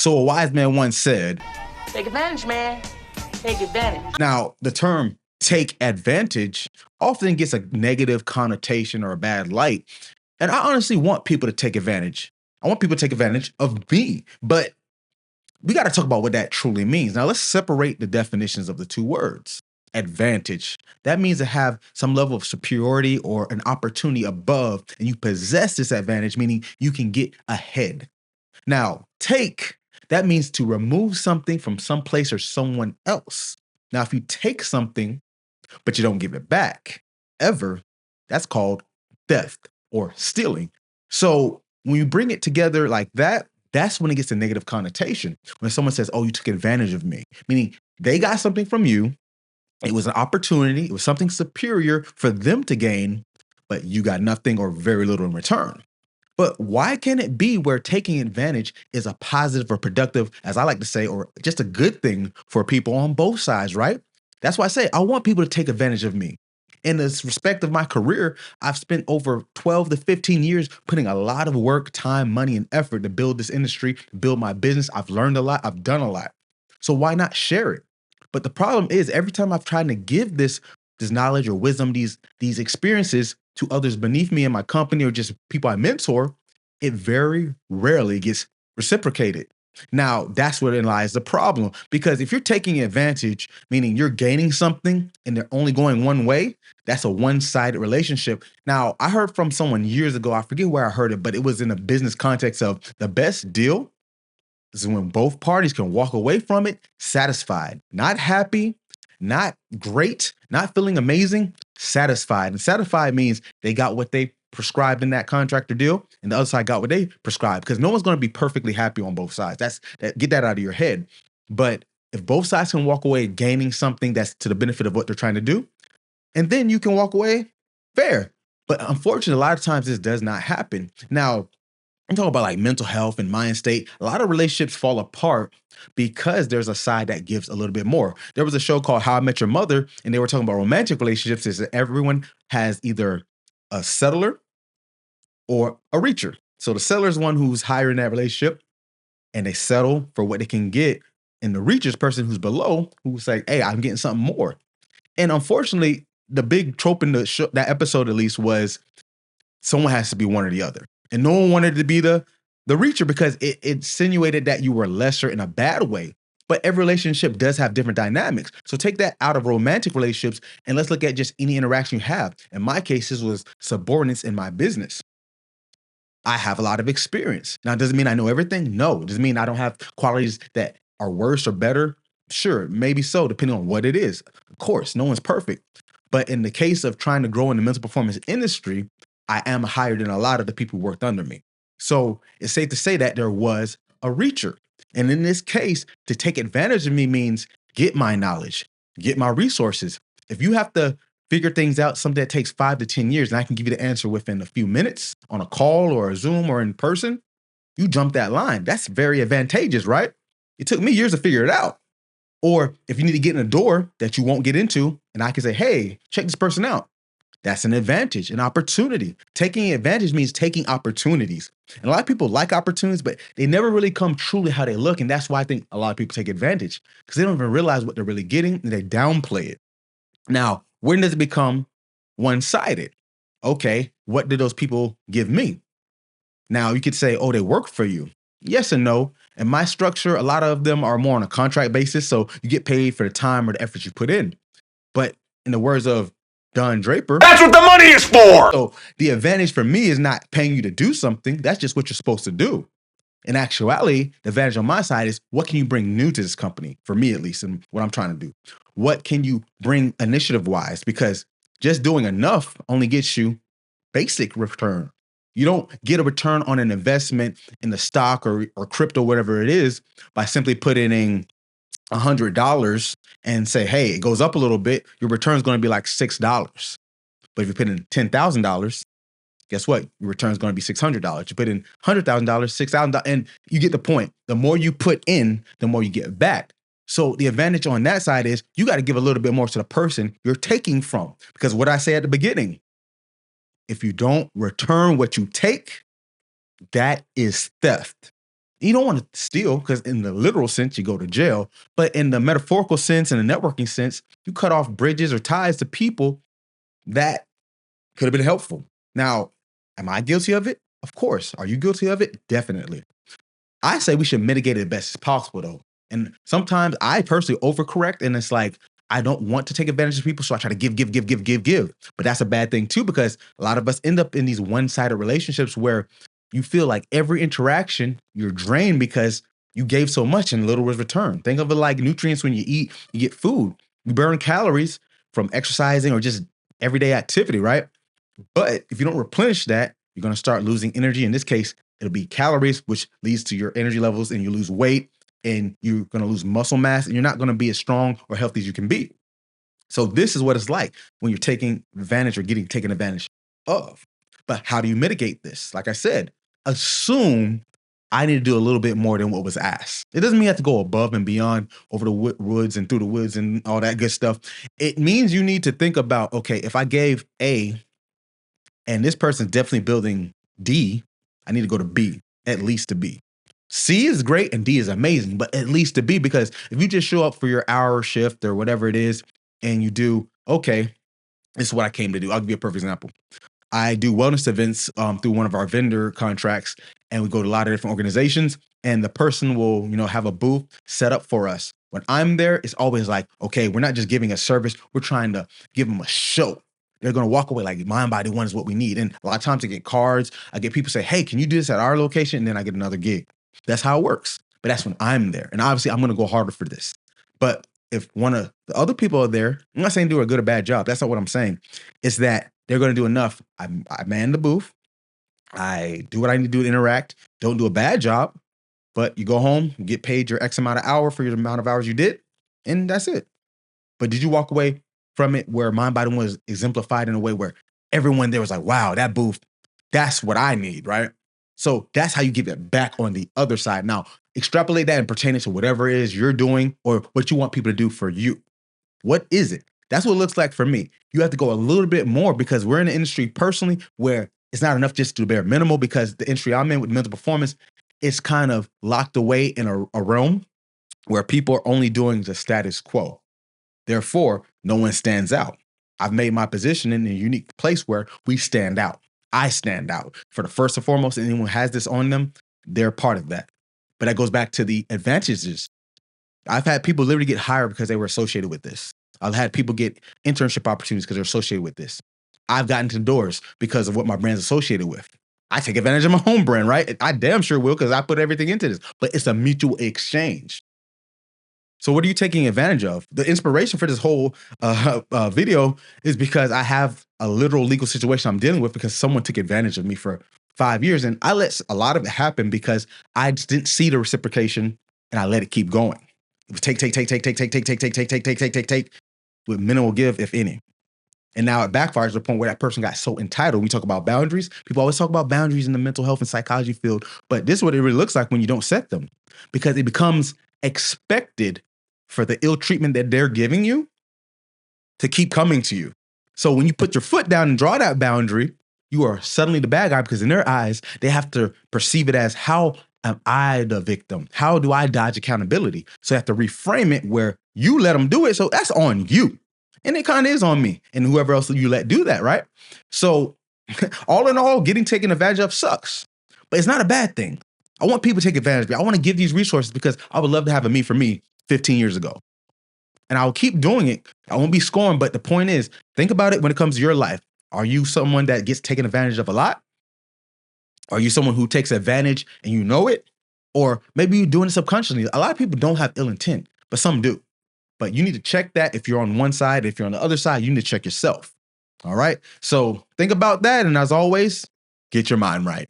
So a wise man once said, Take advantage, man. Take advantage. now the term take advantage often gets a negative connotation or a bad light. And I honestly want people to take advantage. I want people to take advantage of me, but we got to talk about what that truly means. Now let's separate the definitions of the two words. Advantage. That means to have some level of superiority or an opportunity above, and you possess this advantage, meaning you can get ahead. Now, take, that means to remove something from some place or someone else. Now, if you take something, but you don't give it back ever, that's called theft or stealing. So when you bring it together like that, that's when it gets a negative connotation. When someone says, oh, you took advantage of me, meaning they got something from you. It was an opportunity. It was something superior for them to gain, but you got nothing or very little in return. But why can't it be where taking advantage is a positive or productive, as I like to say, or just a good thing for people on both sides, right? That's why I say I want people to take advantage of me. In this respect of my career, I've spent over 12 to 15 years putting a lot of work, time, money, and effort to build this industry, to build my business. I've learned a lot. I've done a lot. So why not share it? But the problem is every time I've tried to give this knowledge or wisdom, these experiences to others beneath me in my company or just people I mentor, it very rarely gets reciprocated. Now, that's where lies the problem. Because if you're taking advantage, meaning you're gaining something and they're only going one way, that's a one-sided relationship. Now, I heard from someone years ago, I forget where I heard it, but it was in a business context of the best deal is when both parties can walk away from it satisfied, not happy, not great, not feeling amazing, satisfied. And satisfied means they got what they prescribed in that contract or deal, and the other side got what they prescribed. Because no one's going to be perfectly happy on both sides. Get that out of your head. But if both sides can walk away gaining something that's to the benefit of what they're trying to do, and then you can walk away fair. But unfortunately, a lot of times this does not happen. Now, I'm talking about like mental health and mind state. A lot of relationships fall apart because there's a side that gives a little bit more. There was a show called How I Met Your Mother, and they were talking about romantic relationships. Is that everyone has either a settler or a reacher. So the settler is one who's higher in that relationship, and they settle for what they can get. And the reacher is person who's below, who's like, "Hey, I'm getting something more." And unfortunately, the big trope in the show, that episode at least, was someone has to be one or the other. And no one wanted to be the reacher because it insinuated that you were lesser in a bad way. But every relationship does have different dynamics. So take that out of romantic relationships and let's look at just any interaction you have. In my case, this was subordinates in my business. I have a lot of experience. Now, does it mean I know everything? No. Does it mean I don't have qualities that are worse or better? Sure, maybe so, depending on what it is. Of course, no one's perfect. But in the case of trying to grow in the mental performance industry, I am higher than a lot of the people who worked under me. So it's safe to say that there was a reacher. And in this case, to take advantage of me means get my knowledge, get my resources. If you have to figure things out, something that takes 5 to 10 years, and I can give you the answer within a few minutes on a call or a Zoom or in person, you jump that line. That's very advantageous, right? It took me years to figure it out. Or if you need to get in a door that you won't get into, and I can say, hey, check this person out. That's an advantage, an opportunity. Taking advantage means taking opportunities. And a lot of people like opportunities, but they never really come truly how they look. And that's why I think a lot of people take advantage because they don't even realize what they're really getting and they downplay it. Now, when does it become one-sided? Okay, what did those people give me? Now, you could say, oh, they work for you. Yes and no. In my structure, a lot of them are more on a contract basis. So you get paid for the time or the effort you put in. But in the words of Don Draper, that's what the money is for. So the advantage for me is not paying you to do something. That's just what you're supposed to do. In actuality, the advantage on my side is what can you bring new to this company, for me at least, and what I'm trying to do. What can you bring initiative-wise? Because just doing enough only gets you basic return. You don't get a return on an investment in the stock or crypto, whatever it is, by simply putting in $100 and say, hey, it goes up a little bit, your return is going to be like $6. But if you put in $10,000, guess what? Your return is going to be $600. You put in $100,000, $6,000, and you get the point. The more you put in, the more you get back. So the advantage on that side is you got to give a little bit more to the person you're taking from. Because what I say at the beginning, if you don't return what you take, that is theft. You don't want to steal because in the literal sense, you go to jail. But in the metaphorical sense and the networking sense, you cut off bridges or ties to people that could have been helpful. Now, am I guilty of it? Of course. Are you guilty of it? Definitely. I say we should mitigate it as best as possible, though. And sometimes I personally overcorrect, and it's like I don't want to take advantage of people, so I try to give, give, give, give, give, give. But that's a bad thing too, because a lot of us end up in these one-sided relationships where you feel like every interaction you're drained because you gave so much and little was returned. Think of it like nutrients when you eat, you get food, you burn calories from exercising or just everyday activity, right? But if you don't replenish that, you're going to start losing energy. In this case, it'll be calories, which leads to your energy levels, and you lose weight, and you're going to lose muscle mass, and you're not going to be as strong or healthy as you can be. So this is what it's like when you're taking advantage or getting taken advantage of. But how do you mitigate this? Like I said, assume I need to do a little bit more than what was asked. It doesn't mean you have to go above and beyond over the woods and through the woods and all that good stuff. It means you need to think about, okay, if I gave A and this person's definitely building D, I need to go to B, at least to B. C is great and D is amazing, but at least to B, because if you just show up for your hour shift or whatever it is, and you do, okay, this is what I came to do. I'll give you a perfect example. I do wellness events through one of our vendor contracts, and we go to a lot of different organizations, and the person will, have a booth set up for us. When I'm there, it's always like, okay, we're not just giving a service, we're trying to give them a show. They're going to walk away like Mind Body One is what we need. And a lot of times I get cards. I get people say, hey, can you do this at our location? And then I get another gig. That's how it works. But that's when I'm there. And obviously I'm going to go harder for this. But if one of the other people are there, I'm not saying do a good or bad job. That's not what I'm saying. It's that they're going to do enough. I man the booth. I do what I need to do to interact. Don't do a bad job. But you go home, you get paid your X amount of hour for your amount of hours you did. And that's it. But did you walk away from it where Mind Body was exemplified in a way where everyone there was like, wow, that booth, that's what I need, right? So that's how you give it back on the other side. Now, extrapolate that and pertain it to whatever it is you're doing or what you want people to do for you. What is it? That's what it looks like for me. You have to go a little bit more because we're in an industry personally where it's not enough just to bare minimal, because the industry I'm in with mental performance, it's kind of locked away in a realm where people are only doing the status quo. Therefore, no one stands out. I've made my position in a unique place where we stand out. I stand out. For the first and foremost, anyone who has this on them, they're part of that. But that goes back to the advantages. I've had people literally get hired because they were associated with this. I've had people get internship opportunities because they're associated with this. I've gotten to doors because of what my brand's associated with. I take advantage of my home brand, right? I damn sure will because I put everything into this. But it's a mutual exchange. So what are you taking advantage of? The inspiration for this whole video is because I have a literal legal situation I'm dealing with because someone took advantage of me for 5 years. And I let a lot of it happen because I just didn't see the reciprocation and I let it keep going. It was take, with minimal give, if any. And now it backfires to the point where that person got so entitled. We talk about boundaries. People always talk about boundaries in the mental health and psychology field, but this is what it really looks like when you don't set them, because it becomes expected for the ill treatment that they're giving you to keep coming to you. So when you put your foot down and draw that boundary, you are suddenly the bad guy, because in their eyes, they have to perceive it as, how am I the victim? How do I dodge accountability? So they have to reframe it where you let them do it. So that's on you. And it kind of is on me and whoever else you let do that, right? So all in all, getting taken advantage of sucks, but it's not a bad thing. I want people to take advantage of me. I want to give these resources because I would love to have a me for me 15 years ago. And I'll keep doing it. I won't be scorned, but the point is, think about it when it comes to your life. Are you someone that gets taken advantage of a lot? Are you someone who takes advantage and you know it? Or maybe you're doing it subconsciously. A lot of people don't have ill intent, but some do. But you need to check that if you're on one side. If you're on the other side, you need to check yourself. All right? So think about that. And as always, get your mind right.